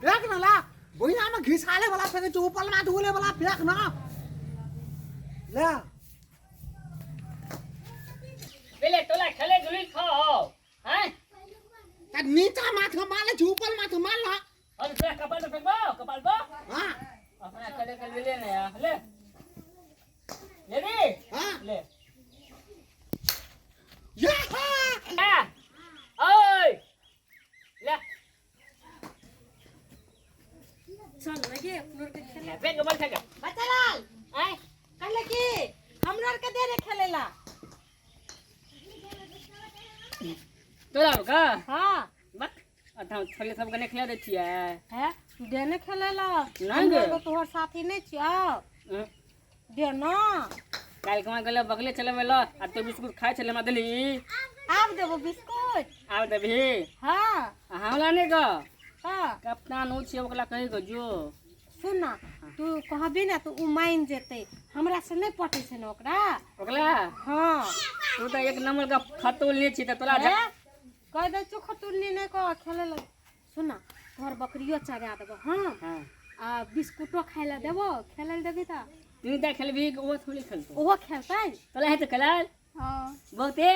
फेंक ना ला भुइया में घिसाले वाला फेंके तू ऊपर में धुले वाला फेंक ना ले પેલે તોલા ખેલે ગુલી ખાઓ હે ता नीचा माथे माले ऊपर माथे मार ला और से कपाल पे फेंको कपाल पे हां अपना खेले खेल ले ना यार ले ले रे हां ले या ओए ले चल लगे फ्लोर के खेले फेंक कपाल फेंक बचलाल हैं कहले की हमरा के दे रे खेलेला तोला का हां बक अथा छोले सब कने खिला दे छिए है देने खेलेला नहीं गे। हमरो तोहर साथी नहीं छियो दे ना काल कमा गले बगले चले मेलो आ तो बिस्कुट खाए चले मदली आप देबो बिस्कुट आव देबी हां हमला ने का हां कप्तान उ छिए ओकला कहि गो जो सुन ना तू कहबी ना तो उ मान जेते हमरा से नहीं पटे छै ना ओकरा ओकला हां तू तो एक नंबर का फतुल ले छी त तोला कह दे चोखा तुलनी नहीं को खेले लग सुन ना तोहर बकरियो चरा देबो हां हां आ बिस्कुटो खाइला देबो खेले देबी त तू ता खेलबी ओ थोड़ी खेलतो ओहो खेलतै तोला है तो खेलाल हां बहुते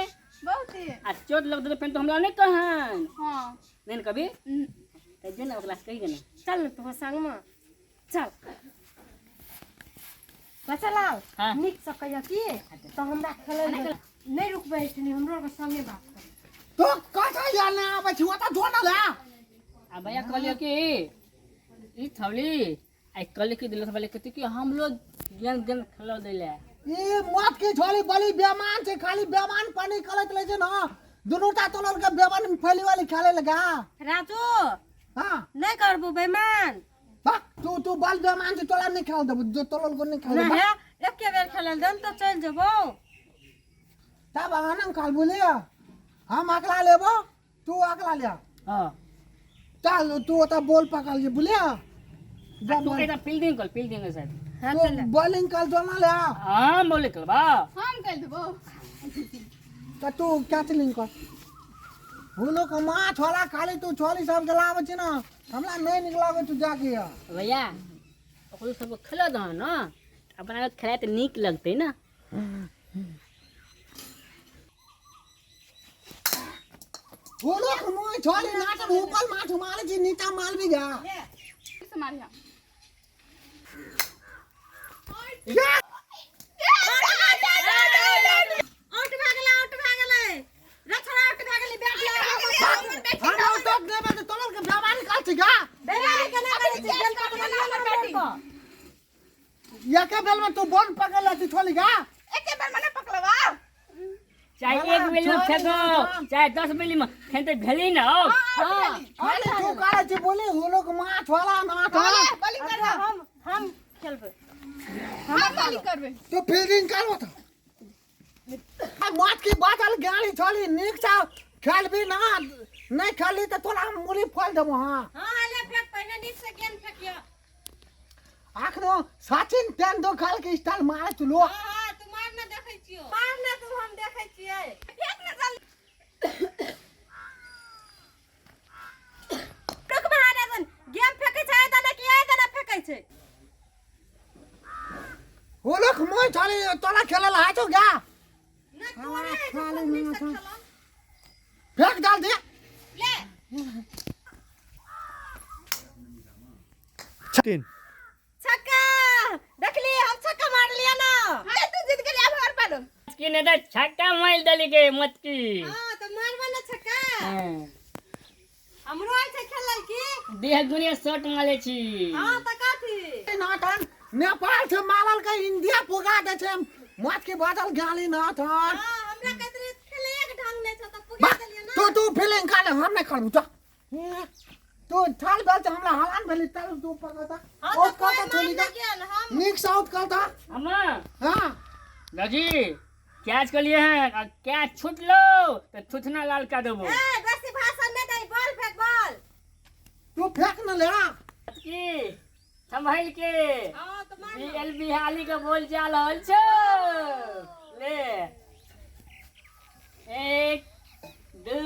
बहुते आ चोट लग दे पेन तो हमला नहीं कहन हां नहीं कभी त जे ना ओकला कहि गना चल न तो संग में चल बचलाल हाँ। निक सकैया की तो हमरा खेले नहीं रुकबे इतनी हमरो के संगे बात कर तो कथा या ना आबे छुआ ता जो ना ला आ भैया कहलियो कि ई थवली आई कल के दिल वाले कहते कि हम लोग गेम गेम खेलो देले ये मौत की झोली बली बेमान से खाली बेमान पानी कलत ले जे ना दोनों ता तोलल के बेमान फैली वाली खेले लगा राजू हां नहीं करबो बेईमान बा तू बाल बेमान से तोला नहीं खेल दे जो तोलल को नहीं खेल दे नहीं एक के बेर खेलल दम तो चल जबो तब आनम काल बोलिया हम अगला लेबो तू अगला ले हां चल तू तो बॉल पकड़ ले बोलिया तू एटा फील्डिंग है सर हां तू चल बॉलिंग कर दो ना ले हां बोले कलबा हम कर देबो तो तू कैचलिंग कर हुलो को मां छोला खाली तू छोली सब जलावे छी ना हमरा नहीं निकलावे तू जाके भैया ओकरो सब खेलो द ना अपना खेलाए त नीक लगते ना हुलो को मोय छोली नाटक ऊपर माथ मारे छी नीचा माल भी गा मारिया या आउट भागला रछड़ा आउट भागली बैठ ले हम तो देबे तो तोलल के बेमान काल छी गा बेईमान के ना करे छी बेल का बैटिंग या के बेल में तू बॉल पकड़ ले तू छोली गा एके बेर मने पकड़वा चाहे 1 मिली में फेंको चाहे 10 मिली में फेंकते भेली ना हो हां खाली तू करे छी बोली हुलो को मां छोला ना था बॉलिंग कर हम खेलबे हम बॉलिंग करबे तो फील्डिंग करो तो मात की बात आल गाड़ी छोली नीक सा खेल भी ना नहीं खेली तो तोला मुरी फल देबो हां हां ले फेंक पहले नीचे से गेंद फेंकियो आखनो सचिन तेंदुलकर के स्टाइल मारे तू लो हां तू मार ना देखै छियो मार ना तू हम देखै छियै फेंक ना चल टक बहाने दन गेम फेंकै छै त ना किया त ना फेंकै छै वो लोग मोय छोली तोला खेलल आ तो गा ना तोरे खाली नहीं खेलो फेंक डाल दे ले छकिन छक्का देखली हम छक्का मार लिया ना हां तू जीत गेली अब हर पालो की ने त छक्का मार दली के मत की हां तो मारबा ना छक्का हां हमरो आइ छै खेलल की देह दुनिया शॉट मारे छी हां त काथी नाटन नेपाल से मालल के इंडिया पुगा दे छे मात की बादल गाली ना था हां हमरा कतरे खेले एक ढंग नै छ त पुगा देलिए ना तू फीलिंग कर हम नहीं करबू तो तू थाल बेल हमला हलान भेली तल तू पकड़ता हां ओ तो कोई कत छोली मान का गया ना हम निक साउथ करता अम्मा हां दादी कैच कर लिए हैं और कैच छूट लो तो थुथना लाल कर देबो ए बेसी भाषण नै दे बॉल फेंक बॉल तू फेंक न ले की संभाल के हां तो मार बीएलबी हाली का बोल चाल हल छो ले 1 2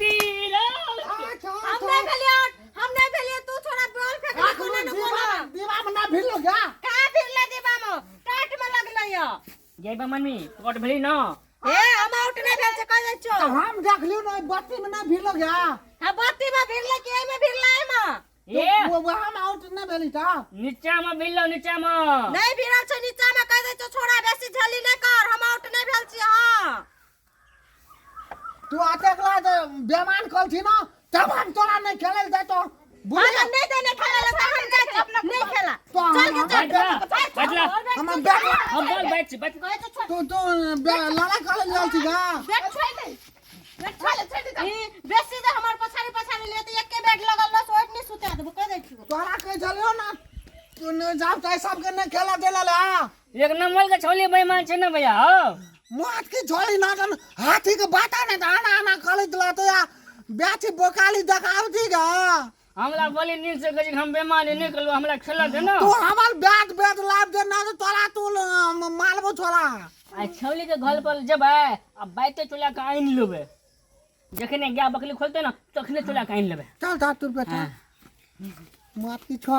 3 अच्छा हम ये बा मम्मी पकड़ भेली ना ए हम आउट नहीं भेल से कह दै छो तो हम देख लियो ना बत्ती में ना भिड़ गया हां बत्ती में भिड़ले कि एमे भिड़ले में ये वो हम आउट ना भेली था नीचा में भेलो नीचा में नहीं भिड़ल छ नीचा में कह दै छो छोड़ा बेसी झली नहीं कर हम आउट नहीं भेल छी हां तू आते कला तो बेमान कल थी ना तब हम तोरा नहीं खेले दे तो हम नहीं देने खेला तो हम जाए नहीं खेला तो चल के चल बैठला हम बैठ हम बोल बैठ कहे तो छोड़ तो लड़ाई कर ले थी का बैठ छोड़ दे बैठ छोड़ ई बेसी दे हमर पछाड़ी पछाड़ी लेते एक के बेड लगल न सोट नहीं सुता देबो कह दै छी तोरा कह चलियो ना तू न जाओ ताई सब के नहीं खेला देला ले एक नंबर के छोली बेईमान छे ना भैया हो मात की झोली ना जन हाथी के बाता ने आना आना कले दिला तो या बेची बोकाली देखाव थी गा हमरा बोली नींद से कहे हम बेईमान नहीं करलो हमरा खेला दे ना तू हमार बैट लाभ दे ना तो तोरा तू मालबो छोरा आ छौली के घर पर जबै अब बैठे चला के आइन लेबे जखने गया बकली खोलते ना तखने चला के आइन लेबे चल तू बेटा मात की छोली